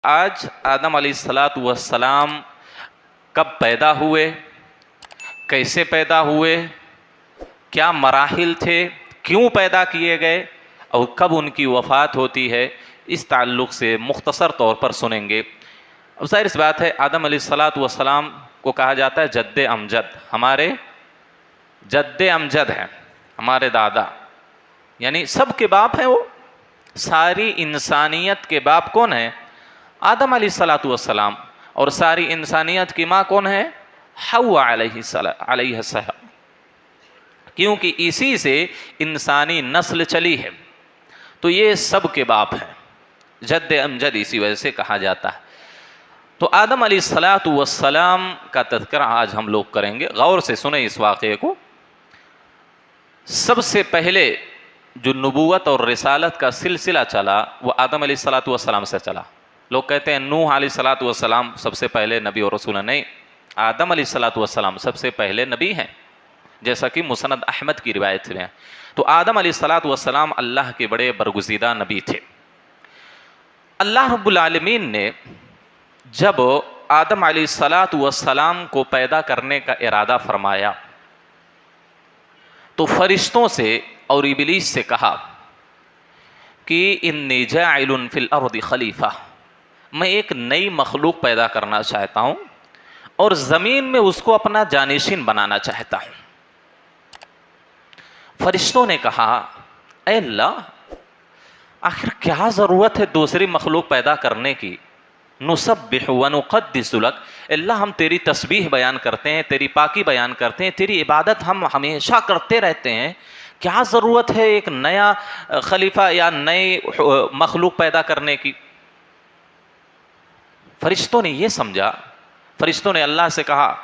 آج آدم علیہ الصلاۃ والسلام کب پیدا ہوئے، کیسے پیدا ہوئے، کیا مراحل تھے، کیوں پیدا کیے گئے اور کب ان کی وفات ہوتی ہے، اس تعلق سے مختصر طور پر سنیں گے۔ اب ظاہر سی بات ہے، آدم علیہ الصلاۃ والسلام کو کہا جاتا ہے جد امجد، ہمارے جد امجد ہیں، ہمارے دادا، یعنی سب کے باپ ہیں وہ، ساری انسانیت کے باپ کون ہیں؟ آدم علیہ الصلاۃ والسلام، اور ساری انسانیت کی ماں کون ہے؟ حوا علیہ السلام، کیونکہ اسی سے انسانی نسل چلی ہے، تو یہ سب کے باپ ہیں، جد امجد اسی وجہ سے کہا جاتا ہے۔ تو آدم علیہ الصلاۃ والسلام کا تذکرہ آج ہم لوگ کریں گے، غور سے سنیں اس واقعے کو۔ سب سے پہلے جو نبوت اور رسالت کا سلسلہ چلا وہ آدم علیہ الصلاۃ والسلام سے چلا۔ لوگ کہتے ہیں نوح علیہ الصلاۃ والسلام سب سے پہلے نبی اور رسول، نہیں، آدم علیہ الصلاۃ والسلام سب سے پہلے نبی ہیں، جیسا کہ مسند احمد کی روایت میں ہے۔ تو آدم علیہ الصلاۃ والسلام اللہ کے بڑے برگزیدہ نبی تھے۔ اللہ رب العالمین نے جب آدم علیہ الصلاۃ والسلام کو پیدا کرنے کا ارادہ فرمایا تو فرشتوں سے اور ابلیس سے کہا کہ انی جاعل فی الارض خلیفہ، میں ایک نئی مخلوق پیدا کرنا چاہتا ہوں اور زمین میں اس کو اپنا جانشین بنانا چاہتا ہوں۔ فرشتوں نے کہا اے اللہ، آخر کیا ضرورت ہے دوسری مخلوق پیدا کرنے کی؟ نسبح ونقدس لک، اللہ ہم تیری تسبیح بیان کرتے ہیں، تیری پاکی بیان کرتے ہیں، تیری عبادت ہم ہمیشہ کرتے رہتے ہیں، کیا ضرورت ہے ایک نیا خلیفہ یا نئی مخلوق پیدا کرنے کی؟ فرشتوں نے یہ سمجھا، فرشتوں نے اللہ سے کہا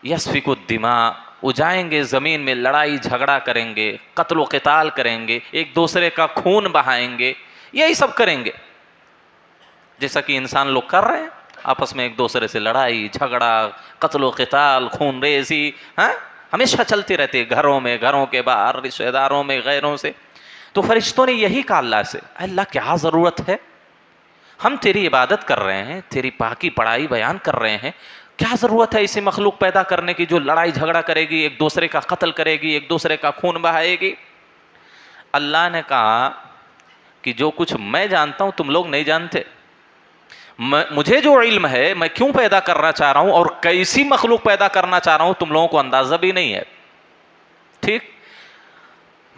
یسفک الدماء، وہ جائیں گے زمین میں لڑائی جھگڑا کریں گے، قتل و قتال کریں گے، ایک دوسرے کا خون بہائیں گے، یہی سب کریں گے جیسا کہ انسان لوگ کر رہے ہیں، آپس میں ایک دوسرے سے لڑائی جھگڑا، قتل و قتال، خون ریزی ہمیشہ چلتی رہتی ہے، گھروں میں، گھروں کے باہر، رشتہ داروں میں، غیروں سے۔ تو فرشتوں نے یہی کہا اللہ سے، اللہ کیا ضرورت ہے، ہم تیری عبادت کر رہے ہیں، تیری پاکی پڑھائی بیان کر رہے ہیں، کیا ضرورت ہے ایسی مخلوق پیدا کرنے کی جو لڑائی جھگڑا کرے گی، ایک دوسرے کا قتل کرے گی، ایک دوسرے کا خون بہائے گی؟ اللہ نے کہا کہ جو کچھ میں جانتا ہوں تم لوگ نہیں جانتے، مجھے جو علم ہے میں کیوں پیدا کرنا چاہ رہا ہوں اور کیسی مخلوق پیدا کرنا چاہ رہا ہوں تم لوگوں کو اندازہ بھی نہیں ہے، ٹھیک؟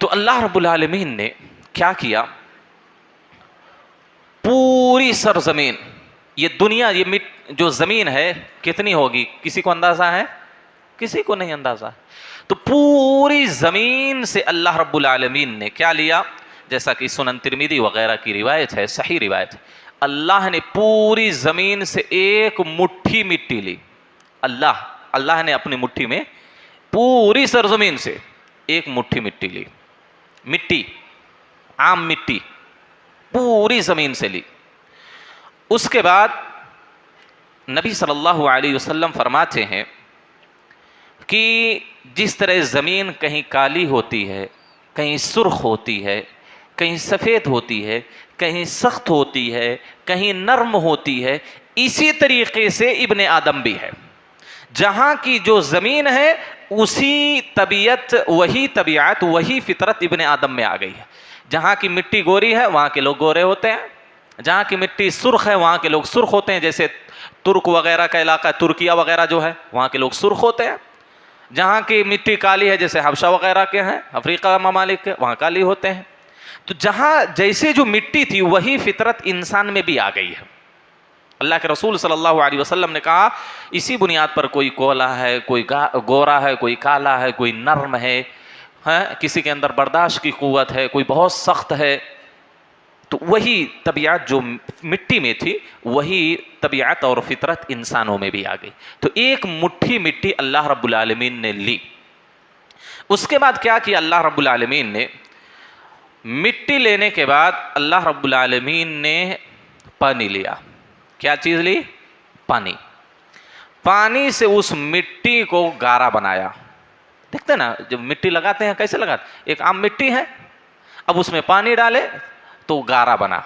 تو اللہ رب العالمین نے کیا کیا، پوری سرزمین، یہ دنیا، یہ جو زمین ہے کتنی ہوگی کسی کو اندازہ ہے؟ کسی کو نہیں اندازہ ہے۔ تو پوری زمین سے اللہ رب العالمین نے کیا لیا، جیسا کہ سنن ترمذی وغیرہ کی روایت ہے، صحیح روایت ہے، اللہ نے پوری زمین سے ایک مٹھی مٹی لی، اللہ نے اپنی مٹھی میں پوری سرزمین سے ایک مٹھی مٹی لی، مٹی، عام مٹی پوری زمین سے لی۔ اس کے بعد نبی صلی اللہ علیہ وسلم فرماتے ہیں کہ جس طرح زمین کہیں کالی ہوتی ہے، کہیں سرخ ہوتی ہے، کہیں سفید ہوتی ہے، کہیں سخت ہوتی ہے، کہیں نرم ہوتی ہے، اسی طریقے سے ابن آدم بھی ہے، جہاں کی جو زمین ہے اسی طبیعت، وہی فطرت ابن آدم میں آ گئی ہے۔ جہاں کی مٹی گوری ہے وہاں کے لوگ گورے ہوتے ہیں، جہاں کی مٹی سرخ ہے وہاں کے لوگ سرخ ہوتے ہیں، جیسے ترک وغیرہ کا علاقہ، ترکیہ وغیرہ جو ہے وہاں کے لوگ سرخ ہوتے ہیں۔ جہاں کی مٹی کالی ہے جیسے حبشہ وغیرہ کے ہیں، افریقہ ممالک کے، وہاں کالی ہوتے ہیں۔ تو جہاں جیسے جو مٹی تھی وہی فطرت انسان میں بھی آ گئی ہے۔ اللہ کے رسول صلی اللہ علیہ وسلم نے کہا اسی بنیاد پر کوئی کولا ہے، کوئی گورا ہے، کوئی کالا ہے، کوئی نرم ہے، کسی کے اندر برداشت کی قوت ہے، کوئی بہت سخت ہے۔ تو وہی طبیعت جو مٹی میں تھی وہی طبیعت اور فطرت انسانوں میں بھی آ گئی۔ تو ایک مٹھی مٹی اللہ رب العالمین نے لی۔ اس کے بعد کیا کیا اللہ رب العالمین نے؟ مٹی لینے کے بعد اللہ رب العالمین نے پانی لیا۔ کیا چیز لی؟ پانی۔ پانی سے اس مٹی کو گارا بنایا۔ دیکھتے نا جب مٹی لگاتے ہیں کیسے لگاتے ہیں، ایک عام مٹی ہے، اب اس میں پانی ڈالے تو گارا بنا،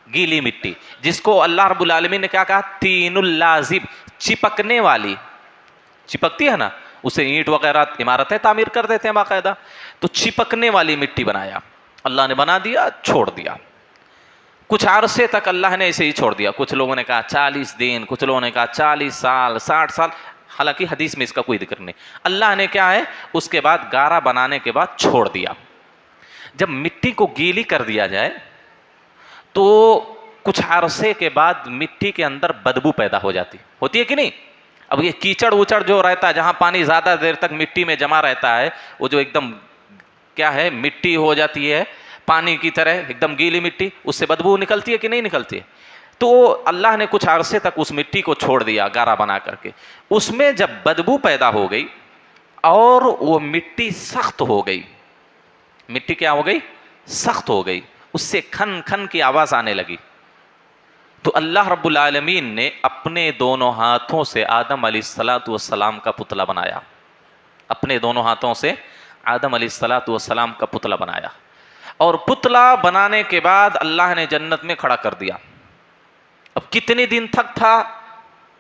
گیلی مٹی، جس کو اللہ رب العالمین نے کیا کہا؟ تین اللازب، چپکنے والی، چپکتی ہے نا، اسے اینٹ وغیرہ عمارتیں تعمیر کر دیتے ہیں باقاعدہ، تو چپکنے والی مٹی بنایا اللہ نے، بنا دیا، چھوڑ دیا کچھ عرصے تک اللہ نے ایسے ہی چھوڑ دیا. کچھ لوگوں نے کہا 40 دن، کچھ لوگوں نے کہا 40 سال، 60 سال، حالانکہ حدیث میں اس کا کوئی ذکر نہیں. اللہ نے کیا ہے اس کے بعد گارا بنانے کے بعد چھوڑ دیا. جب مٹی کو گیلی کر دیا جائے تو کچھ عرصے کے بعد مٹی کے اندر بدبو پیدا ہو جاتی ہوتی ہے کہ نہیں؟ اب یہ کیچڑ وچڑ جو رہتا ہے، جہاں پانی زیادہ دیر تک مٹی میں جمع رہتا ہے، وہ جو ایک دم کیا ہے مٹی ہو جاتی ہے پانی کی طرح، ایک دم گیلی مٹی، اس سے بدبو نکلتی ہے کہ نہیں نکلتی ہے؟ تو اللہ نے کچھ عرصے تک اس مٹی کو چھوڑ دیا گارا بنا کر کے. اس میں جب بدبو پیدا ہو گئی اور وہ مٹی سخت ہو گئی، مٹی کیا ہو گئی؟ سخت ہو گئی، اس سے کھن کھن کی آواز آنے لگی، تو اللہ رب العالمین نے اپنے دونوں ہاتھوں سے آدم علیہ السلام کا پتلا بنایا. اپنے دونوں ہاتھوں سے آدم علیہ السلام کا پتلا بنایا، اور پتلا بنانے کے بعد اللہ نے جنت میں کھڑا کر دیا. اب کتنے دن تک تھا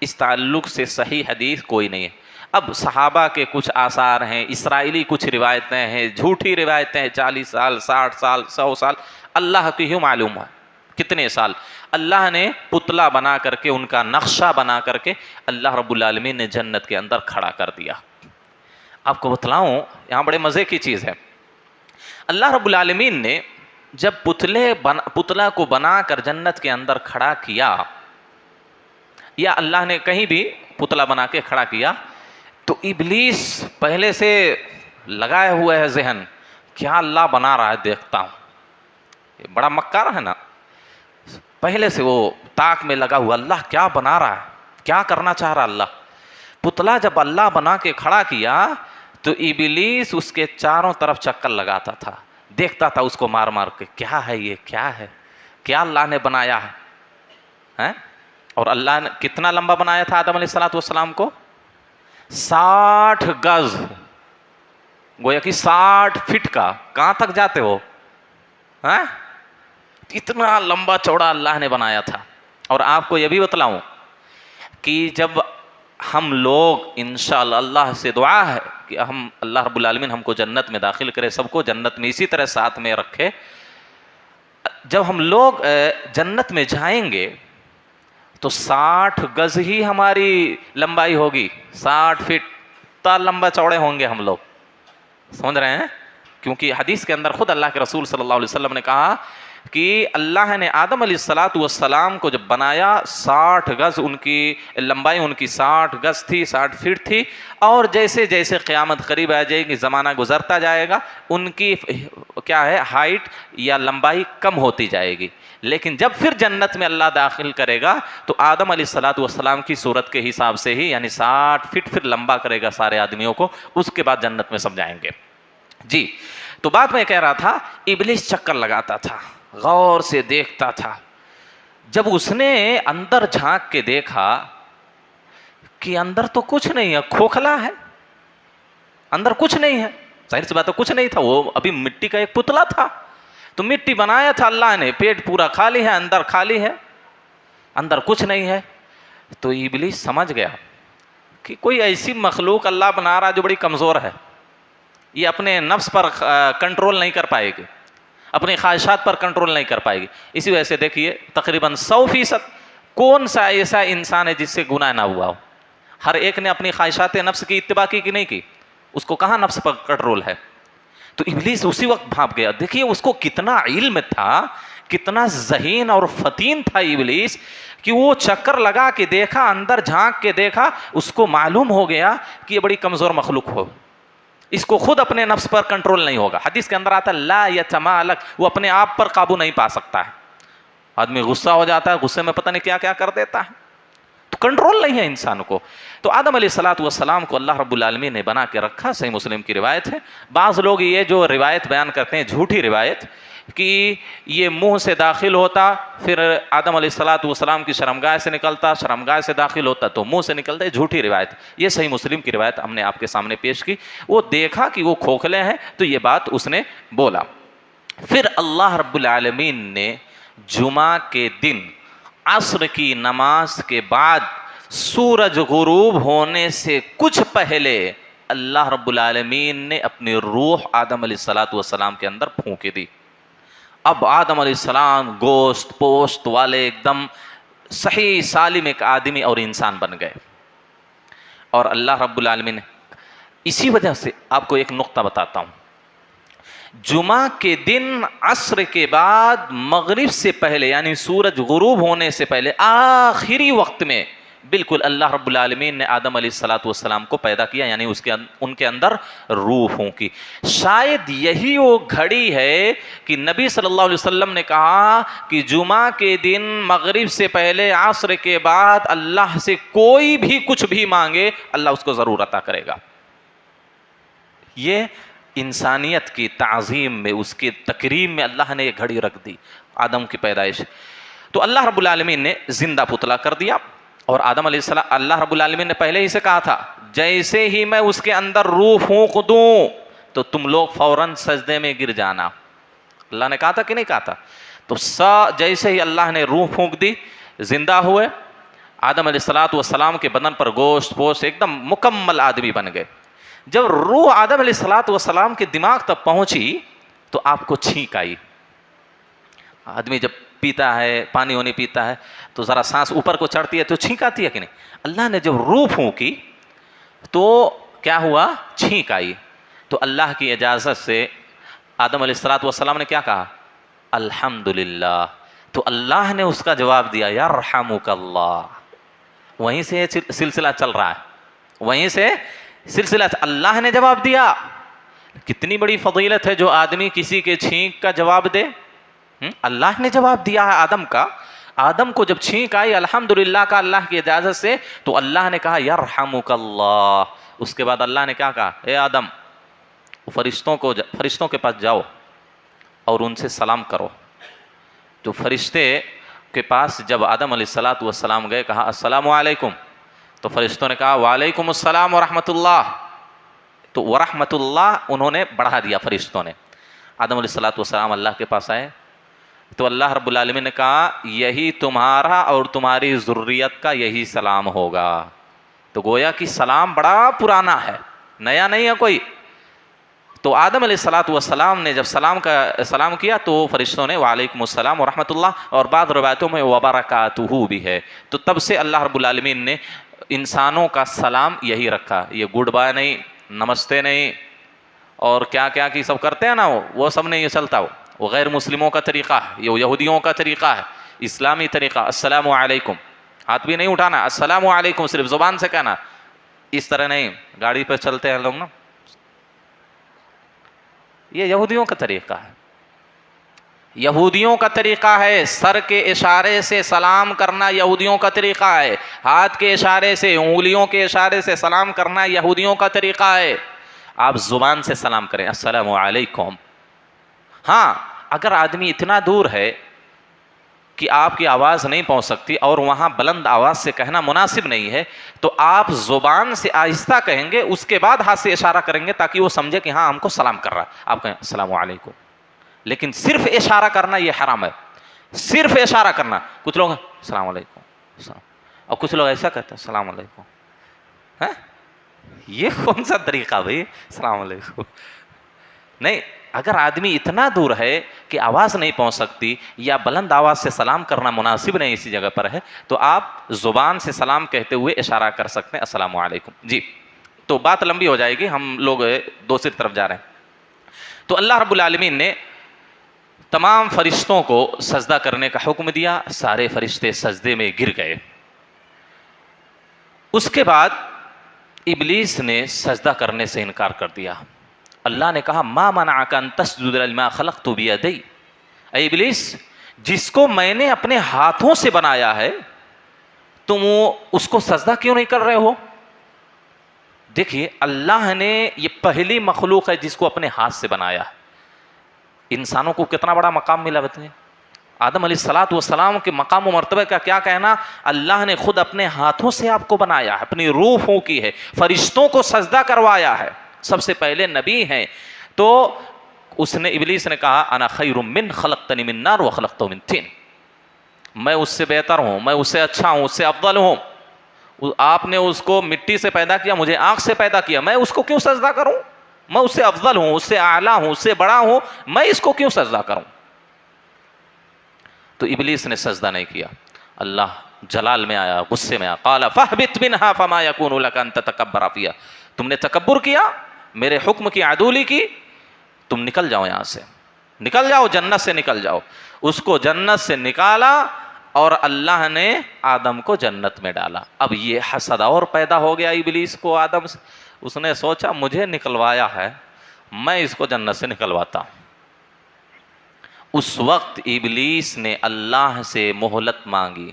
اس تعلق سے صحیح حدیث کوئی نہیں ہے. اب صحابہ کے کچھ آثار ہیں، اسرائیلی کچھ روایتیں ہیں، جھوٹی روایتیں ہیں، 40 سال، 60 سال، 100 سال، اللہ کی ہی معلوم ہے کتنے سال. اللہ نے پتلا بنا کر کے، ان کا نقشہ بنا کر کے اللہ رب العالمین نے جنت کے اندر کھڑا کر دیا. آپ کو بتلاؤں یہاں بڑے مزے کی چیز ہے. اللہ رب العالمین نے جب پتلا کو بنا کر جنت کے اندر کھڑا کیا، یا اللہ نے کہیں بھی پتلا بنا کے کھڑا کیا، تو ابلیس پہلے سے لگائے ہوئے ہے ذہن، کیا اللہ بنا رہا ہے دیکھتا ہوں. یہ بڑا مکار ہے نا، پہلے سے وہ تاک میں لگا ہوا، اللہ کیا بنا رہا ہے، کیا کرنا چاہ رہا اللہ. پتلا جب اللہ بنا کے کھڑا کیا تو ابلیس اس کے چاروں طرف چکر لگاتا تھا، دیکھتا تھا اس کو مار مار کے، کیا ہے یہ، کیا ہے، کیا اللہ نے بنایا ہے. اور اللہ نے کتنا لمبا بنایا تھا آدم علیہ السلام کو؟ 60 گز، گویا کہ 60 فٹ کا. کہاں تک جاتے ہو؟ اتنا لمبا چوڑا اللہ نے بنایا تھا. اور آپ کو یہ بھی بتلاؤں کہ جب ہم لوگ انشاءاللہ اللہ سے دعا ہے کہ ہم اللہ رب العالمین ہم کو جنت میں داخل کرے، سب کو جنت میں اسی طرح ساتھ میں رکھے. جب ہم لوگ جنت میں جائیں گے تو 60 گز ہی ہماری لمبائی ہوگی، 60 فٹ تا لمبا چوڑے ہوں گے ہم لوگ. سمجھ رہے ہیں؟ کیونکہ حدیث کے اندر خود اللہ کے رسول صلی اللہ علیہ وسلم نے کہا کہ اللہ نے آدم علیہ السلام کو جب بنایا 60 گز ان کی لمبائی، ان کی 60 گز تھی، 60 فٹ تھی. اور جیسے جیسے قیامت قریب آ جائے گی، زمانہ گزرتا جائے گا، ان کی کیا ہے ہائٹ یا لمبائی کم ہوتی جائے گی. لیکن جب پھر جنت میں اللہ داخل کرے گا تو آدم علیہ السلام کی صورت کے حساب سے ہی، یعنی 60 فٹ پھر لمبا کرے گا سارے آدمیوں کو، اس کے بعد جنت میں سب جائیں گے. جی تو بات میں کہہ رہا تھا، ابلیس چکر لگاتا تھا، غور سے دیکھتا تھا. جب اس نے اندر جھانک کے دیکھا کہ اندر تو کچھ نہیں ہے، کھوکھلا ہے، اندر کچھ نہیں ہے، ظاہر سی بات ہے کچھ نہیں تھا، وہ ابھی مٹی کا ایک پتلا تھا. تو مٹی بنایا تھا اللہ نے، پیٹ پورا خالی ہے، اندر خالی ہے، اندر کچھ نہیں ہے. تو ابلیس سمجھ گیا کہ کوئی ایسی مخلوق اللہ بنا رہا جو بڑی کمزور ہے، یہ اپنے نفس پر کنٹرول نہیں کر پائے گی، اپنی خواہشات پر کنٹرول نہیں کر پائے گی. اسی وجہ سے دیکھیے تقریباً 100% کون سا ایسا انسان ہے جس سے گناہ نہ ہوا ہو؟ ہر ایک نے اپنی خواہشات نفس کی اتباع کی کہ نہیں کی؟ اس کو کہاں نفس پر کنٹرول ہے؟ تو ابلیس اسی وقت بھاپ گیا. دیکھیے اس کو کتنا علم تھا، کتنا ذہین اور فطین تھا ابلیس، کہ وہ چکر لگا کے دیکھا، اندر جھانک کے دیکھا، اس کو معلوم ہو گیا کہ یہ بڑی کمزور مخلوق ہو، اس کو خود اپنے نفس پر کنٹرول نہیں ہوگا. حدیث کے اندر آتا ہے لا یتمالک، وہ اپنے آپ پر قابو نہیں پا سکتا ہے. آدمی غصہ ہو جاتا ہے، غصے میں پتہ نہیں کیا کیا کر دیتا ہے، تو کنٹرول نہیں ہے انسان کو. تو آدم علیہ السلام کو اللہ رب العالمین نے بنا کے رکھا. صحیح مسلم کی روایت ہے. بعض لوگ یہ جو روایت بیان کرتے ہیں جھوٹی روایت کہ یہ منہ سے داخل ہوتا، پھر آدم علیہ السلام کی شرمگاہ سے نکلتا، شرمگاہ سے داخل ہوتا تو منہ سے نکلتا، جھوٹی روایت. یہ صحیح مسلم کی روایت ہم نے آپ کے سامنے پیش کی. وہ دیکھا کہ وہ کھوکھلے ہیں تو یہ بات اس نے بولا. پھر اللہ رب العالمین نے جمعہ کے دن عصر کی نماز کے بعد سورج غروب ہونے سے کچھ پہلے اللہ رب العالمین نے اپنی روح آدم علیہ السلام کے اندر پھونکی دی. اب آدم علیہ السلام گوشت پوشت والے ایک دم صحیح سالم ایک آدمی اور انسان بن گئے. اور اللہ رب العالمین نے اسی وجہ سے آپ کو ایک نقطہ بتاتا ہوں. جمعہ کے دن عصر کے بعد مغرب سے پہلے یعنی سورج غروب ہونے سے پہلے آخری وقت میں بالکل اللہ رب العالمین نے آدم علیہ السلام کو پیدا کیا، یعنی ان کے اندر روح پھونکی. شاید یہی وہ گھڑی ہے کہ نبی صلی اللہ علیہ وسلم نے کہا کہ جمعہ کے دن مغرب سے پہلے عصر کے بعد اللہ سے کوئی بھی کچھ بھی مانگے اللہ اس کو ضرور عطا کرے گا. یہ انسانیت کی تعظیم میں، اس کی تکریم میں اللہ نے یہ گھڑی رکھ دی آدم کی پیدائش. تو اللہ رب العالمین نے زندہ پتلا کر دیا. اور آدم علیہ السلام اللہ رب العالمین نے پہلے ہی سے کہا تھا جیسے ہی میں اس کے اندر روح پھونک دوں تو تم لوگ فوراً سجدے میں گر جانا. اللہ نے کہا تھا کہ نہیں کہا تھا؟ تو جیسے ہی اللہ نے روح پھونک دی زندہ ہوئے. آدم علیہ السلام کے بدن پر گوشت پوشت ایک دم مکمل آدمی بن گئے. جب روح آدم علیہ السلام کے دماغ تک پہنچی تو آپ کو چھینک آئی. آدمی جب پیتا ہے پانی وانی پیتا ہے تو ذرا سانس اوپر کو چڑھتی ہے تو چھینک آتی ہے کہ نہیں؟ اللہ نے جب روح پھونکی تو کیا ہوا؟ چھینک آئی. تو اللہ کی اجازت سے آدم علیہ السلام نے کیا کہا؟ الحمدللہ. تو اللہ نے اس کا جواب دیا یرحمک اللہ. وہیں سے سلسلہ چل رہا ہے، وہیں سے سلسلہ اللہ نے جواب دیا. کتنی بڑی فضیلت ہے جو آدمی کسی کے چھینک کا جواب دے. اللہ نے جواب دیا ہے آدم کا. آدم کو جب چھینک آئی الحمدللہ کا اللہ کی اجازت سے تو اللہ نے کہا یرحمک اللہ. اس کے بعد اللہ نے کیا کہا؟ اے آدم فرشتوں کے پاس جاؤ اور ان سے سلام کرو. تو فرشتے کے پاس جب آدم علیہ السلام گئے کہا السلام علیکم، تو فرشتوں نے کہا وعلیکم السلام ورحمۃ اللہ. تو ورحمۃ اللہ انہوں نے بڑھا دیا فرشتوں نے. آدم علیہ السلام اللہ کے پاس آئے تو اللہ رب العالمین نے کہا یہی تمہارا اور تمہاری ذریت کا یہی سلام ہوگا. تو گویا کہ سلام بڑا پرانا ہے، نیا نہیں ہے کوئی. تو آدم علیہ السلام نے جب سلام کیا تو فرشتوں نے وعلیکم السلام ورحمۃ اللہ، اور بعض روایتوں میں وبرکاتہ بھی ہے. تو تب سے اللہ رب العالمین نے انسانوں کا سلام یہی رکھا. یہ گڈ بائے نہیں، نمستے نہیں، اور کیا کیا کی سب کرتے ہیں نا وہ سب نہیں یہ چلتا. وہ غیر مسلموں کا طریقہ ہے، یہ یہودیوں کا طریقہ ہے. اسلامی طریقہ السلام علیکم، ہاتھ بھی نہیں اٹھانا، السلام علیکم صرف زبان سے کہنا. اس طرح نہیں، گاڑی پہ چلتے ہیں لوگ نا، یہ یہودیوں کا طریقہ ہے. یہودیوں کا طریقہ ہے سر کے اشارے سے سلام کرنا، یہودیوں کا طریقہ ہے. ہاتھ کے اشارے سے، انگلیوں کے اشارے سے سلام کرنا یہودیوں کا طریقہ ہے. آپ زبان سے سلام کریں السلام علیکم. ہاں اگر آدمی اتنا دور ہے کہ آپ کی آواز نہیں پہنچ سکتی اور وہاں بلند آواز سے کہنا مناسب نہیں ہے تو آپ زبان سے آہستہ کہیں گے، اس کے بعد ہاتھ سے اشارہ کریں گے تاکہ وہ سمجھے کہ ہاں ہم کو سلام کر رہا ہے. آپ کہیں السلام علیکم، لیکن صرف اشارہ کرنا یہ حرام ہے. صرف اشارہ کرنا. کچھ لوگ السلام علیکم اور کچھ لوگ ایسا کہتے ہیں السلام علیکم. یہ کون سا طریقہ بھائی؟ السلام علیکم نہیں. اگر آدمی اتنا دور ہے کہ آواز نہیں پہنچ سکتی یا بلند آواز سے سلام کرنا مناسب نہیں اسی جگہ پر ہے تو آپ زبان سے سلام کہتے ہوئے اشارہ کر سکتے ہیں السلام علیکم. جی تو بات لمبی ہو جائے گی، ہم لوگ دوسری طرف جا رہے ہیں. تو اللہ رب العالمین نے تمام فرشتوں کو سجدہ کرنے کا حکم دیا. سارے فرشتے سجدے میں گر گئے. اس کے بعد ابلیس نے سجدہ کرنے سے انکار کر دیا. اللہ نے کہا ما منعک ان تسجد لما خلقت بیدی. اے ابلیس، جس کو میں نے اپنے ہاتھوں سے بنایا ہے تم اس کو سجدہ کیوں نہیں کر رہے ہو؟ دیکھیے اللہ نے یہ پہلی مخلوق ہے جس کو اپنے ہاتھ سے بنایا. انسانوں کو کتنا بڑا مقام ملا بتائیں. آدم علیہ السلام کے مقام و مرتبہ کا کیا کہنا. اللہ نے خود اپنے ہاتھوں سے آپ کو بنایا ہے، اپنی روح پھونکی ہے، فرشتوں کو سجدہ کروایا ہے، سب سے پہلے نبی ہیں. تو ابلیس نے کہا انا خیر من خلقتنی من نار وخلقتہ من طین. میں اس سے بہتر ہوں، میں اس سے اچھا ہوں، اس سے افضل ہوں. آپ نے اس کو مٹی سے پیدا کیا، مجھے آنکھ سے پیدا کیا، میں اس کو کیوں سجدہ کروں؟ میں اس سے افضل ہوں، اس سے اعلیٰ ہوں، اس سے بڑا ہوں، میں اس کو کیوں سجدہ کروں؟ تو ابلیس نے سجدہ نہیں کیا. اللہ جلال میں آیا، غصے میں آیا، قال فاہبط منہا فما یکون لک ان تتکبر فیہا، تم نے تکبر کیا، میرے حکم کی عدولی کی، تم نکل جاؤ یہاں سے، نکل جاؤ، جنت سے نکل جاؤ. اس کو جنت سے نکالا اور اللہ نے آدم کو جنت میں ڈالا. اب یہ حسد اور پیدا ہو گیا ابلیس کو آدم سے. اس نے سوچا مجھے نکلوایا ہے، میں اس کو جنت سے نکلواتا ہوں. اس وقت ابلیس نے اللہ سے مہلت مانگی،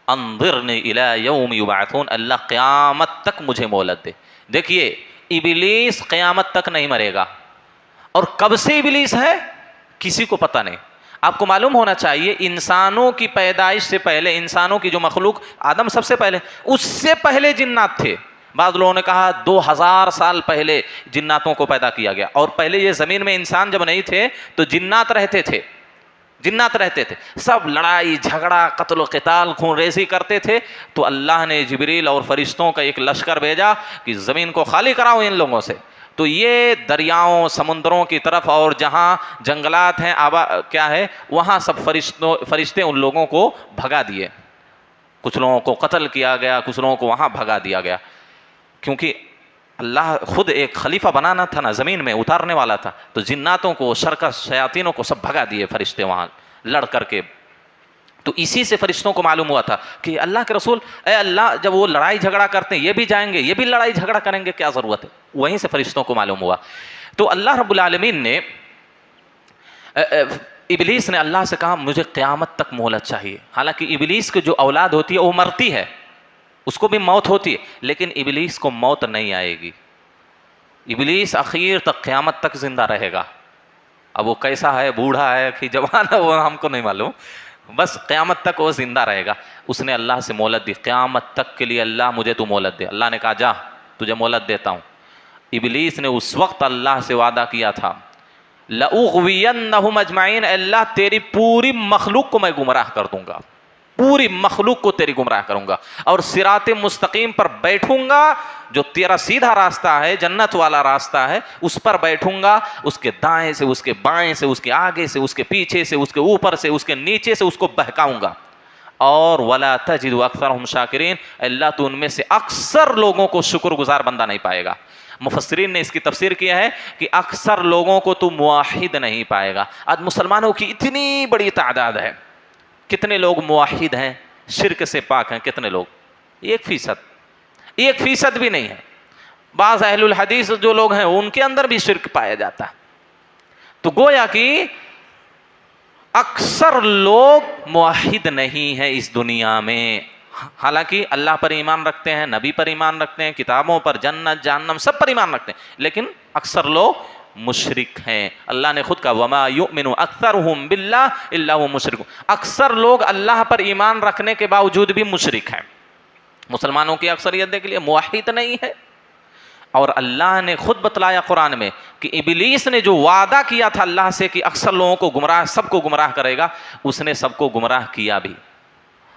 انظرنی الی یوم یبعثون، اللہ قیامت تک مجھے مہلت دے. دیکھیے ابلیس قیامت تک نہیں مرے گا. اور کب سے ابلیس ہے کسی کو پتہ نہیں. آپ کو معلوم ہونا چاہیے انسانوں کی پیدائش سے پہلے، انسانوں کی جو مخلوق، آدم سب سے پہلے، اس سے پہلے جنات تھے. بعض لوگوں نے کہا 2000 سال پہلے جناتوں کو پیدا کیا گیا. اور پہلے یہ زمین میں انسان جب نہیں تھے تو جنات رہتے تھے، جنات رہتے تھے، سب لڑائی جھگڑا قتل و قتال خون ریزی کرتے تھے. تو اللہ نے جبریل اور فرشتوں کا ایک لشکر بھیجا کہ زمین کو خالی کراؤ ان لوگوں سے. تو یہ دریاؤں سمندروں کی طرف اور جہاں جنگلات ہیں کیا ہے وہاں سب فرشتے ان لوگوں کو بھگا دیے. کچھ لوگوں کو قتل کیا گیا، کچھ لوگوں کو وہاں بھگا دیا گیا، کیونکہ اللہ خود ایک خلیفہ بنانا تھا نا، زمین میں اتارنے والا تھا. تو جناتوں کو، سرکش شیاطینوں کو سب بھگا دیے فرشتے وہاں لڑ کر کے. تو اسی سے فرشتوں کو معلوم ہوا تھا کہ اللہ کے رسول، اے اللہ جب وہ لڑائی جھگڑا کرتے ہیں یہ بھی جائیں گے، یہ بھی لڑائی جھگڑا کریں گے، کیا ضرورت ہے؟ وہیں سے فرشتوں کو معلوم ہوا. تو اللہ رب العالمین نے، ابلیس نے اللہ سے کہا مجھے قیامت تک مہلت چاہیے. حالانکہ ابلیس کی جو اولاد ہوتی ہے وہ مرتی ہے، اس کو بھی موت ہوتی ہے، لیکن ابلیس کو موت نہیں آئے گی. ابلیس اخیر تک قیامت تک زندہ رہے گا. اب وہ کیسا ہے، بوڑھا ہے کہ جوان ہے، وہ ہم کو نہیں معلوم، بس قیامت تک وہ زندہ رہے گا. اس نے اللہ سے مہلت دی، قیامت تک کے لیے اللہ مجھے تو مہلت دے. اللہ نے کہا جا تجھے مہلت دیتا ہوں. ابلیس نے اس وقت اللہ سے وعدہ کیا تھا لَأُغْوِيَنَّهُمْ أَجْمَعِينَ، اللہ تیری پوری مخلوق کو میں گمراہ کر دوں گا، پوری مخلوق کو تیری گمراہ کروں گا، اور صراط مستقیم پر بیٹھوں گا، جو تیرا سیدھا راستہ ہے، جنت والا راستہ ہے، اس پر بیٹھوں گا. اس کے دائیں سے، اس کے بائیں سے، اس کے آگے سے، اس کے پیچھے سے، اس کے اوپر سے، اس کے نیچے سے اس کو بہکاؤں گا. اور وَلَا تَجِدُ أَكْثَرَهُمْ شَاكِرِينَ، اللہ تو ان میں سے اکثر لوگوں کو شکر گزار بندہ نہیں پائے گا. مفسرین نے اس کی تفسیر کیا ہے کہ اکثر لوگوں کو تو موحد نہیں پائے گا. آج مسلمانوں کی اتنی بڑی تعداد ہے، کتنے لوگ موحد ہیں، شرک سے پاک ہیں؟ کتنے لوگ؟ 1% بھی نہیں ہے. بعض اہل الحدیث جو لوگ ہیں ان کے اندر بھی شرک پایا جاتا ہے. تو گویا کہ اکثر لوگ موحد نہیں ہیں اس دنیا میں. حالانکہ اللہ پر ایمان رکھتے ہیں، نبی پر ایمان رکھتے ہیں، کتابوں پر، جنت جہنم سب پر ایمان رکھتے ہیں، لیکن اکثر لوگ مشرک ہیں. اللہ نے خود کہا وما یؤمن اکثرهم باللہ الا هم مشرکون، اکثر لوگ اللہ پر ایمان رکھنے کے باوجود بھی مشرک ہیں. مسلمانوں کی اکثریت دیکھ لیے موحد نہیں ہے. اور اللہ نے خود بتلایا قرآن میں کہ ابلیس نے جو وعدہ کیا تھا اللہ سے کہ اکثر لوگوں کو گمراہ، سب کو گمراہ کرے گا، اس نے سب کو گمراہ کیا بھی.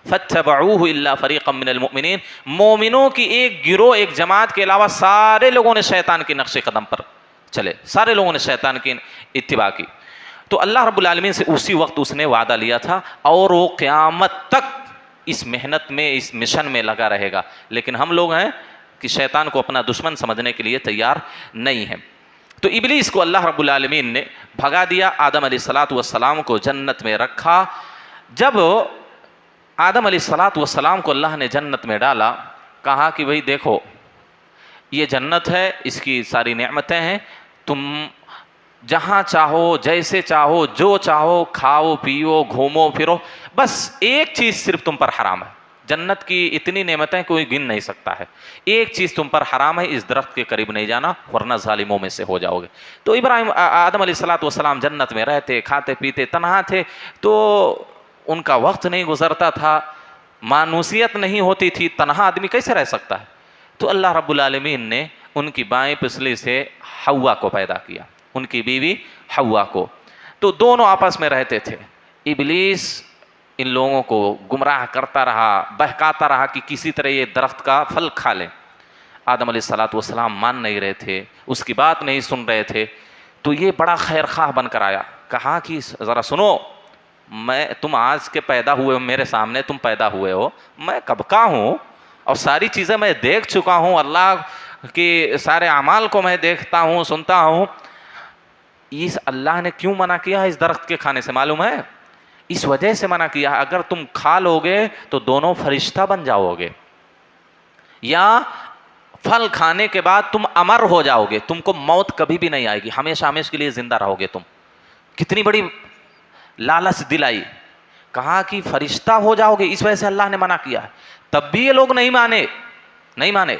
فَاتَّبَعُوهُ إِلَّا فَرِيقًا مِّنَ الْمُؤْمِنِينَ، مومنوں کی ایک گروہ، ایک جماعت کے علاوہ سارے لوگوں نے شیطان کے نقش قدم پر چلے، سارے لوگوں نے شیطان کی اتباع کی. تو اللہ رب العالمین سے اسی وقت اس نے وعدہ لیا تھا، اور وہ قیامت تک اس محنت میں، اس مشن میں لگا رہے گا. لیکن ہم لوگ ہیں کہ شیطان کو اپنا دشمن سمجھنے کے لیے تیار نہیں ہیں. تو ابلیس کو اللہ رب العالمین نے بھگا دیا، آدم علیہ السلام کو جنت میں رکھا. جب آدم علیہ السلام کو اللہ نے جنت میں ڈالا، کہا کہ بھئی دیکھو یہ جنت ہے، اس کی ساری نعمتیں ہیں، تم جہاں چاہو، جیسے چاہو، جو چاہو کھاؤ پیو، گھومو پھرو، بس ایک چیز صرف تم پر حرام ہے. جنت کی اتنی نعمتیں کوئی گن نہیں سکتا ہے، ایک چیز تم پر حرام ہے، اس درخت کے قریب نہیں جانا ورنہ ظالموں میں سے ہو جاؤ گے. تو آدم علیہ السلام جنت میں رہتے، کھاتے پیتے، تنہا تھے، تو ان کا وقت نہیں گزرتا تھا، مانوسیت نہیں ہوتی تھی. تنہا آدمی کیسے رہ سکتا ہے؟ تو اللہ رب العالمین نے ان کی بائیں پسلی سے حوا کو پیدا کیا، ان کی بیوی حوا کو. تو دونوں آپس میں رہتے تھے. ابلیس ان لوگوں کو گمراہ کرتا رہا، بہکاتا رہا کہ کسی طرح یہ درخت کا پھل کھا لیں۔ آدم علیہ الصلوۃ والسلام مان نہیں رہے تھے، اس کی بات نہیں سن رہے تھے، تو یہ بڑا خیر خواہ بن کر آیا، کہا کہ ذرا سنو، تم آج کے پیدا ہوئے ہو میرے سامنے، تم پیدا ہوئے ہو، میں کب کا ہوں اور ساری چیزیں میں دیکھ چکا ہوں، اللہ کے سارے اعمال کو میں دیکھتا ہوں، سنتا ہوں، اس اللہ نے کیوں منع کیا اس درخت کے کھانے سے معلوم ہے؟ اس وجہ سے منع کیا، اگر تم کھا لو گے تو دونوں فرشتہ بن جاؤ گے، یا پھل کھانے کے بعد تم امر ہو جاؤ گے، تم کو موت کبھی بھی نہیں آئے گی، ہمیشہ ہمیشہ کے لیے زندہ رہو گے تم۔ کتنی بڑی لالچ دلائی، کہا کہ فرشتہ ہو جاؤ گے، اس وجہ سے اللہ نے منع کیا ہے۔ تب بھی یہ لوگ نہیں مانے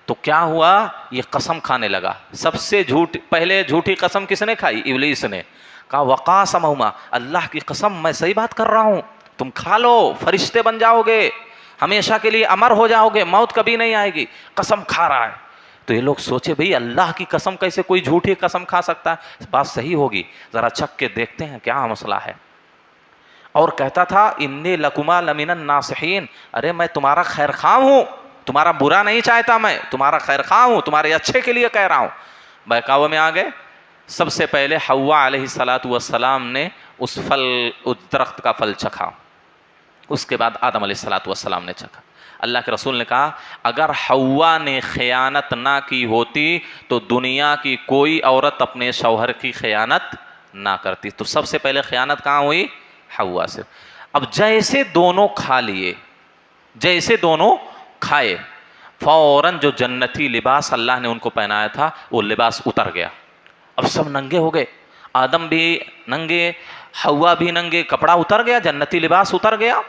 تو کیا ہوا، یہ قسم کھانے لگا۔ سب سے پہلے جھوٹی قسم کس نے کھائی؟ ابلیس نے، کہا وقاسمہما، اللہ کی قسم میں صحیح بات کر رہا ہوں، تم کھا لو، فرشتے بن جاؤ گے، ہمیشہ کے لیے امر ہو جاؤ گے، موت کبھی نہیں آئے گی، قسم کھا رہا ہے۔ تو یہ لوگ سوچے بھئی اللہ کی قسم کیسے کوئی جھوٹی قسم کھا سکتا ہے، بات صحیح ہوگی، ذرا چکھ کے دیکھتے ہیں کیا مسئلہ ہے۔ اور کہتا تھا انی لکما لمن الناصحین، ارے میں تمہارا خیر خواہ ہوں، تمہارا برا نہیں چاہتا، میں تمہارا خیر خواہ ہوں، تمہارے اچھے کے لیے کہہ رہا ہوں۔ بہکاوے میں آ گئے۔ سب سے پہلے حوا علیہ السلام نے اس درخت کا پھل چکھا، اس کے بعد آدم علیہ السلام نے چکھا۔ اللہ کے رسول نے کہا اگر حوا نے خیانت نہ کی ہوتی تو دنیا کی کوئی عورت اپنے شوہر کی خیانت نہ کرتی، تو سب سے پہلے خیانت کہاں ہوئی؟ حوا سے۔ اب جیسے دونوں کھا لیے، جیسے دونوں کھائے، فوراً جو جنتی لباس اللہ نے ان کو پہنایا تھا وہ لباس اتر گیا۔ اب سب ننگے ہو گئے، آدم بھی ننگے، حوا بھی ننگے، کپڑا اتر گیا، جنتی لباس اتر گیا۔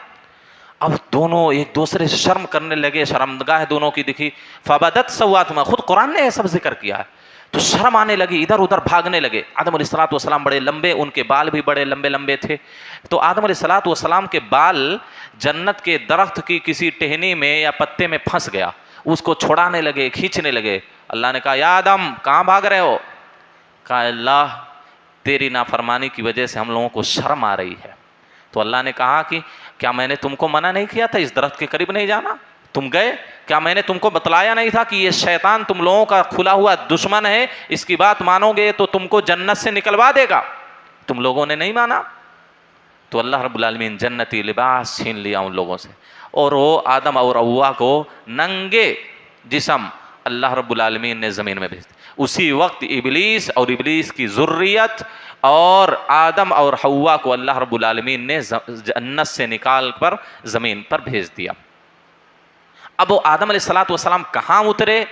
اب دونوں ایک دوسرے سے شرم کرنے لگے، شرمگاہ دونوں کی دکھی، فبدت سوآتہما، خود قرآن نے یہ سب ذکر کیا ہے، تو شرم آنے لگی، ادھر ادھر بھاگنے لگے۔ آدم علیہ السلام بڑے لمبے، ان کے بال بھی بڑے لمبے لمبے تھے، تو آدم علیہ السلام کے بال جنت کے درخت کی کسی ٹہنی میں یا پتے میں پھنس گیا، اس کو چھڑانے لگے، کھینچنے لگے۔ اللہ نے کہا یا آدم کہاں بھاگ رہے ہو؟ کہا اللہ تیری نافرمانی کی وجہ سے ہم لوگوں کو شرم آ رہی ہے۔ تو اللہ نے کہا کہ کیا میں نے تم کو منع نہیں کیا تھا اس درخت کے قریب نہیں جانا؟ تم گئے، کیا میں نے تم کو بتلایا نہیں تھا کہ یہ شیطان تم لوگوں کا کھلا ہوا دشمن ہے، اس کی بات مانو گے تو تم کو جنت سے نکلوا دے گا؟ تم لوگوں نے نہیں مانا، تو اللہ رب العالمین جنتی لباس چھین لیا ان لوگوں سے، اور وہ آدم اور حوا کو ننگے جسم اللہ رب العالمین نے زمین میں بھیج دیا۔ اسی وقت ابلیس اور ابلیس کی ذریت اور آدم اور حوا کو اللہ رب العالمین نے جنت سے نکال کر زمین پر بھیج دیا۔ اب وہ آدم علیہ السلام کہاں اترے؟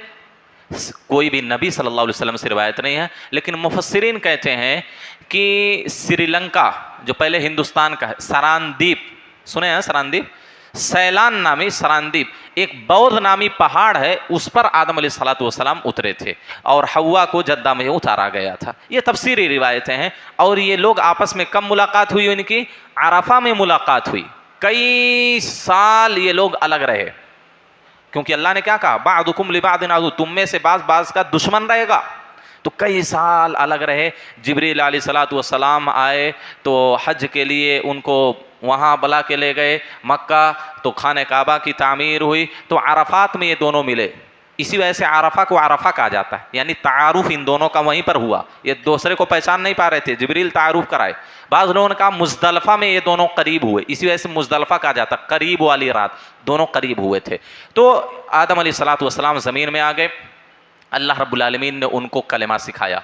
کوئی بھی نبی صلی اللہ علیہ وسلم سے روایت نہیں ہے، لیکن مفسرین کہتے ہیں کہ سری لنکا جو پہلے ہندوستان کا ہے، سراندیپ، سنے ہیں سراندیپ؟ سیلان نامی سراندیپ ایک بودھ نامی پہاڑ ہے، اس پر آدم علیہ السلام اترے تھے اور حوا کو جدہ میں اتارا گیا تھا۔ یہ تفسیری روایتیں ہیں، اور یہ لوگ آپس میں کم ملاقات ہوئی ان کی؟ عرفہ میں ملاقات ہوئی، کئی سال یہ لوگ الگ رہے، کیونکہ اللہ نے کیا کہا بعضکم لبعض عدو، تم میں سے بعض کا دشمن رہے گا، تو کئی سال الگ رہے۔ جبریل علیہ السلام آئے تو حج کے لیے ان کو وہاں بلا کے لے گئے مکہ، تو خانہ کعبہ کی تعمیر ہوئی، تو عرفات میں یہ دونوں ملے، اسی وجہ سے عرفہ کو عرفہ کہا جاتا ہے، یعنی تعارف ان دونوں کا وہیں پر ہوا، یہ دوسرے کو پہچان نہیں پا رہے تھے، جبریل تعارف کرائے۔ بعض لوگوں نے کہا مزدلفہ میں یہ دونوں قریب ہوئے، اسی وجہ سے مزدلفہ کہا جاتا ہے، قریب والی رات، دونوں قریب ہوئے تھے۔ تو آدم علیہ السلام زمین میں آ گئے، اللہ رب العالمین نے ان کو کلمہ سکھایا،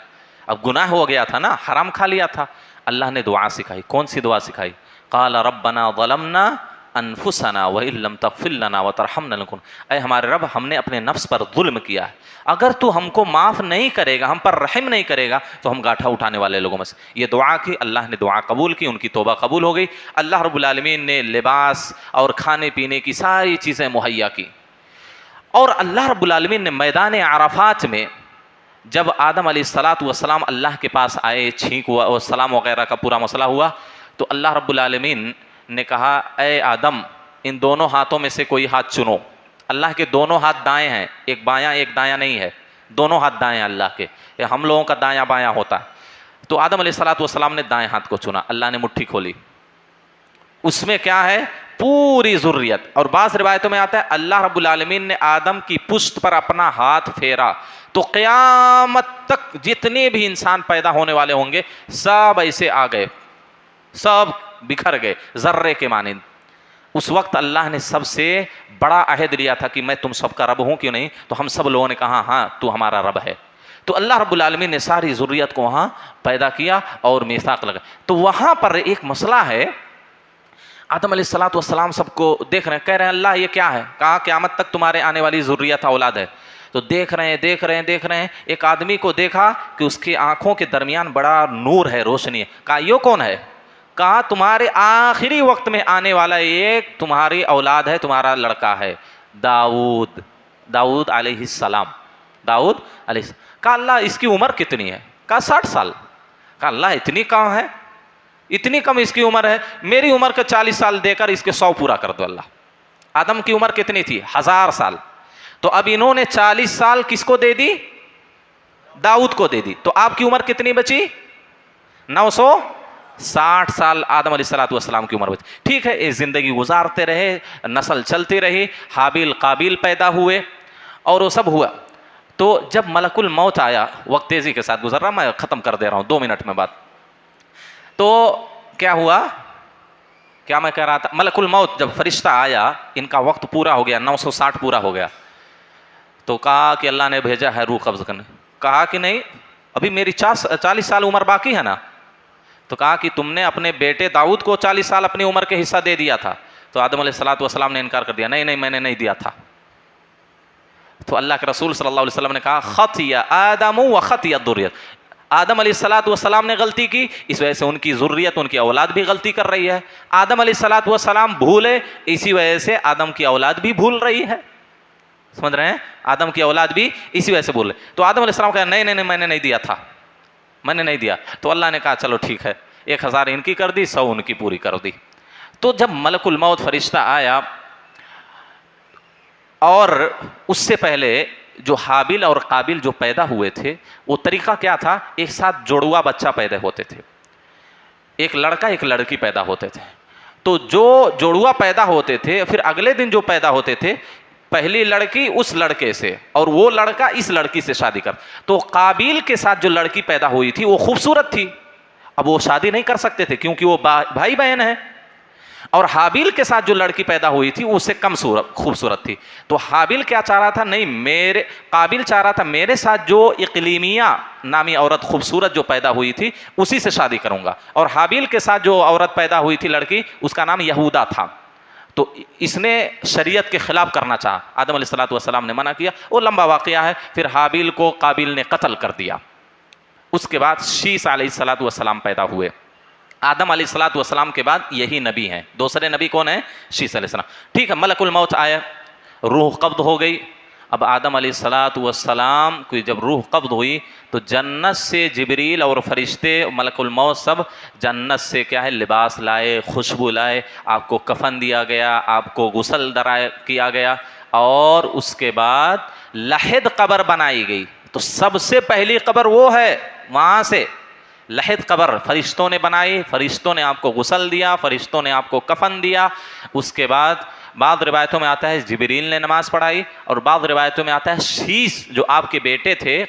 اب گناہ ہو گیا تھا نا، حرام کھا لیا تھا، اللہ نے دعا سکھائی۔ کون سی دعا سکھائی؟ قال ربنا ظلمنا انفسنا وان لم تغفر لنا وترحمنا لنكن، اے ہمارے رب ہم نے اپنے نفس پر ظلم کیا ہے، اگر تو ہم کو معاف نہیں کرے گا، ہم پر رحم نہیں کرے گا تو ہم گاٹھا اٹھانے والے لوگوں میں سے۔ یہ دعا کی، اللہ نے دعا قبول کی، ان کی توبہ قبول ہو گئی، اللہ رب العالمین نے لباس اور کھانے پینے کی ساری چیزیں مہیا کی۔ اور اللہ رب العالمین نے میدان عرفات میں جب آدم علیہ السلام اللہ کے پاس آئے، چھینک ہوا اور سلام وغیرہ کا پورا مسئلہ ہوا، تو اللہ رب العالمین نے کہا اے آدم ان دونوں ہاتھوں میں سے کوئی ہاتھ چنو۔ اللہ کے دونوں ہاتھ دائیں ہیں، ایک بایاں ایک دایاں نہیں ہے، دونوں ہاتھ دائیں ہیں اللہ کے، ہم لوگوں کا دایاں بایاں ہوتا ہے۔ تو آدم علیہ السلام نے دائیں ہاتھ کو چنا، اللہ نے مٹھی کھولی، اس میں کیا ہے؟ پوری ذریت. اور بعض روایتوں میں آتا ہے اللہ رب العالمین نے آدم کی پشت پر اپنا ہاتھ پھیرا تو قیامت تک جتنے بھی انسان پیدا ہونے والے ہوں گے سب ایسے آ گئے، سب بکھر گئے ذرے کے مانند. اس وقت اللہ نے سب سے بڑا عہد لیا تھا کہ میں تم سب کا رب ہوں کیوں نہیں؟ تو ہم سب لوگوں نے کہا ہاں تو ہمارا رب ہے. تو اللہ رب العالمین نے ساری ذریت کو وہاں پیدا کیا اور میثاق لگا. تو وہاں پر ایک مسئلہ ہے، آدم علیہ الصلوۃ والسلام سب کو دیکھ رہے ہیں، کہہ رہے ہیں اللہ یہ کیا ہے؟ کہا قیامت تک تمہارے آنے والی ذریت اولاد ہے. تو دیکھ رہے ہیں ایک آدمی کو دیکھا کہ اس کی آنکھوں کے درمیان بڑا نور ہے، روشنی ہے. کہا یہ کون ہے؟ کہا تمہارے آخری وقت میں آنے والا ایک تمہاری اولاد ہے، تمہارا لڑکا ہے داؤد علیہ السلام. داؤد علیہ السلام. کہا اللہ اس کی عمر کتنی ہے؟ کہا 60 سال. کہا اللہ اتنی کم ہے؟ اتنی کم اس کی عمر ہے؟ میری عمر کا 40 سال دے کر اس کے 100 پورا کر دو. اللہ آدم کی عمر کتنی تھی؟ 1000 سال. تو اب انہوں نے 40 سال کس کو دے دی؟ داؤد کو دے دی. تو آپ کی عمر کتنی بچی؟ 960 سال آدم علیہ السلام کی عمر بچی. ٹھیک ہے، زندگی گزارتے رہے، نسل چلتی رہی، حابیل قابیل پیدا ہوئے اور وہ سب ہوا. تو جب ملک الموت آیا، وقت تیزی کے ساتھ گزر رہا، میں ختم کر دے رہا ہوں 2 منٹ میں بات. تو کیا ہوا؟ کیا میں کہہ رہا تھا؟ ملک الموت جب فرشتہ آیا، ان کا وقت پورا ہو گیا، 960 پورا ہو گیا. تو کہا کہ اللہ نے بھیجا ہے روح قبض کرنے. کہا کہ نہیں، ابھی میری 40 سال عمر باقی ہے نا. تو کہا کہ تم نے اپنے بیٹے داؤد کو 40 سال اپنی عمر کے حصہ دے دیا تھا. تو آدم علیہ السلام نے انکار کر دیا، نہیں میں نے نہیں دیا تھا. تو اللہ کے رسول صلی اللہ علیہ وسلم نے کہا خطی آدم و خطی الذریۃ. آدم علیہ السلام نے غلطی کی، اس وجہ سے ان کی ذریت، ان کی اولاد بھی غلطی کر رہی ہے. آدم علیہ السلام بھولے، اسی وجہ سے آدم کی اولاد بھی بھول رہی ہے. سمجھ رہے ہیں؟ آدم کی اولاد بھی اسی وجہ سے بھول رہے. تو آدم علیہ السلام کہا نہیں میں نے نہیں دیا تھا، میں نے نہیں دیا. تو اللہ نے کہا چلو ٹھیک ہے، 1000 ان کی کر دی، 100 ان کی پوری کر دی. تو جب ملک الموت فرشتہ آیا، اور اس سے پہلے جو حابیل اور قابیل جو پیدا ہوئے تھے، وہ طریقہ کیا تھا؟ ایک ساتھ جوڑوا بچہ پیدا ہوتے تھے، ایک لڑکا ایک لڑکی پیدا ہوتے تھے. تو جو جوڑوا پیدا ہوتے تھے، پھر اگلے دن جو پیدا ہوتے تھے، پہلی لڑکی اس لڑکے سے اور وہ لڑکا اس لڑکی سے شادی کر. تو قابیل کے ساتھ جو لڑکی پیدا ہوئی تھی وہ خوبصورت تھی، اب وہ شادی نہیں کر سکتے تھے کیونکہ وہ بھائی بہن ہیں. اور حابیل کے ساتھ جو لڑکی پیدا ہوئی تھی وہ اس سے کم خوبصورت تھی. تو حابیل کیا چاہ رہا تھا؟ نہیں، قابیل چاہ رہا تھا میرے ساتھ جو اقلیمیہ نامی عورت خوبصورت جو پیدا ہوئی تھی اسی سے شادی کروں گا. اور حابیل کے ساتھ جو عورت پیدا ہوئی تھی لڑکی، اس کا نام یہودا تھا. تو اس نے شریعت کے خلاف کرنا چاہا، آدم علیہ السلام نے منع کیا. وہ لمبا واقعہ ہے. پھر حابیل کو قابیل نے قتل کر دیا. اس کے بعد شیس علیہ السلام پیدا ہوئے. آدم علیہ السلام کے بعد یہی نبی ہیں. دوسرے نبی کون ہیں؟ شیس علیہ السلام. ٹھیک ہے، ملک الموت آیا، روح قبض ہو گئی. اب آدم علیہ السلام کی جب روح قبض ہوئی تو جنت سے جبریل اور فرشتے ملک الموت سب جنت سے کیا ہے؟ لباس لائے، خوشبو لائے، آپ کو کفن دیا گیا، آپ کو غسل کیا گیا. اور اس کے بعد لحد قبر بنائی گئی. تو سب سے پہلی قبر وہ ہے، وہاں سے لحد قبر فرشتوں نے بنائی، فرشتوں نے آپ کو غسل دیا، فرشتوں نے آپ کو کفن دیا. اس کے بعد بعض روایتوں میں آتا ہے جبریل نے نماز پڑھائی، اور بعض روایتوں میں آتا ہے شیس جو آپ کے بیٹے تھے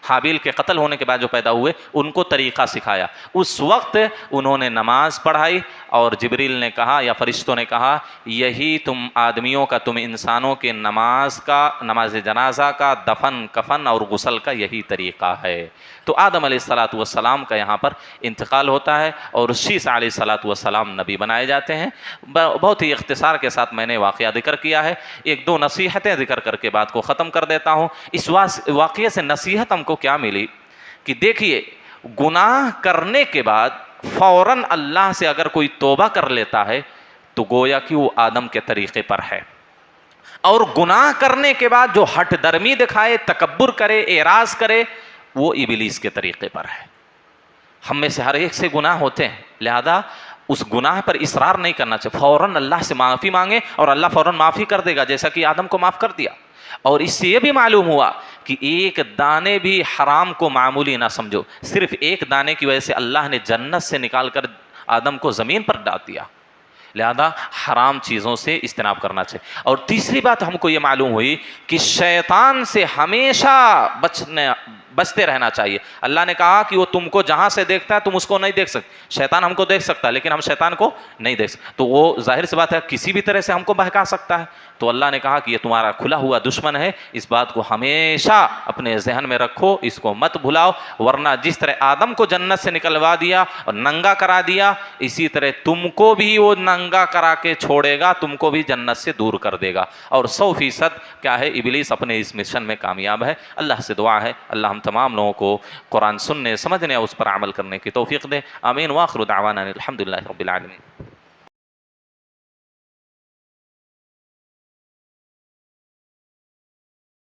حابیل کے قتل ہونے کے بعد جو پیدا ہوئے، ان کو طریقہ سکھایا. اس وقت انہوں نے نماز پڑھائی اور جبریل نے کہا یا فرشتوں نے کہا یہی تم آدمیوں کا، تم انسانوں کے نماز نماز جنازہ کا، دفن کفن اور غسل کا یہی طریقہ ہے. تو آدم علیہ السلام کا یہاں پر انتقال ہوتا ہے اور شیس علیہ السلام نبی بنائے جاتے ہیں. بہت ہی اختصار کے ساتھ میں نے واقعہ ذکر کیا ہے. 1-2 نصیحتیں ذکر کر کے بات کو ختم کر دیتا ہوں. اس واقعے سے نصیحت ہم کو کیا ملی کہ دیکھیے، گناہ کرنے کے بعد فوراً اللہ سے اگر کوئی توبہ کر لیتا ہے تو گویا کہ وہ آدم کے طریقے پر ہے. اور گناہ کرنے کے بعد جو ہٹ درمی دکھائے، تکبر کرے، اعراض کرے، وہ ابلیس کے طریقے پر ہے. ہم میں سے ہر ایک سے گناہ ہوتے ہیں، لہذا اس گناہ پر اصرار نہیں کرنا چاہیے. فوراً اللہ سے معافی مانگے اور اللہ فوراً معافی کر دے گا، جیسا کہ آدم کو معاف کر دیا. اور اس سے یہ بھی معلوم ہوا کہ ایک دانے بھی حرام کو معمولی نہ سمجھو. صرف ایک دانے کی وجہ سے اللہ نے جنت سے نکال کر آدم کو زمین پر ڈال دیا. لہذا حرام چیزوں سے اجتناب کرنا چاہیے۔ اور تیسری بات ہم کو یہ معلوم ہوئی کہ شیطان سے ہمیشہ بچتے رہنا چاہیے۔ اللہ نے کہا کہ وہ تم کو جہاں سے دیکھتا ہے تم اس کو نہیں دیکھ سکتے، شیطان ہم کو دیکھ سکتا ہے لیکن ہم شیطان کو نہیں دیکھ سکتے، تو وہ ظاہر سی بات ہے کسی بھی طرح سے ہم کو بہکا سکتا ہے۔ تو اللہ نے کہا کہ یہ تمہارا کھلا ہوا دشمن ہے، اس بات کو ہمیشہ اپنے ذہن میں رکھو، اس کو مت بھلاؤ، ورنہ جس طرح آدم کو جنت سے نکلوا دیا اور ننگا کرا دیا، اسی طرح تم کو بھی وہ ننگا کرا کے چھوڑے گا، تم کو بھی جنت سے دور کر دے گا۔ اور 100% کیا ہے، ابلیس اپنے اس مشن میں کامیاب ہے۔ اللہ سے دعا ہے اللہ ہم تمام لوگوں کو قرآن سننے، سمجھنے اور اس پر عمل کرنے کی توفیق دے۔ آمین۔ وآخر دعوانا الحمدللہ رب العالمین۔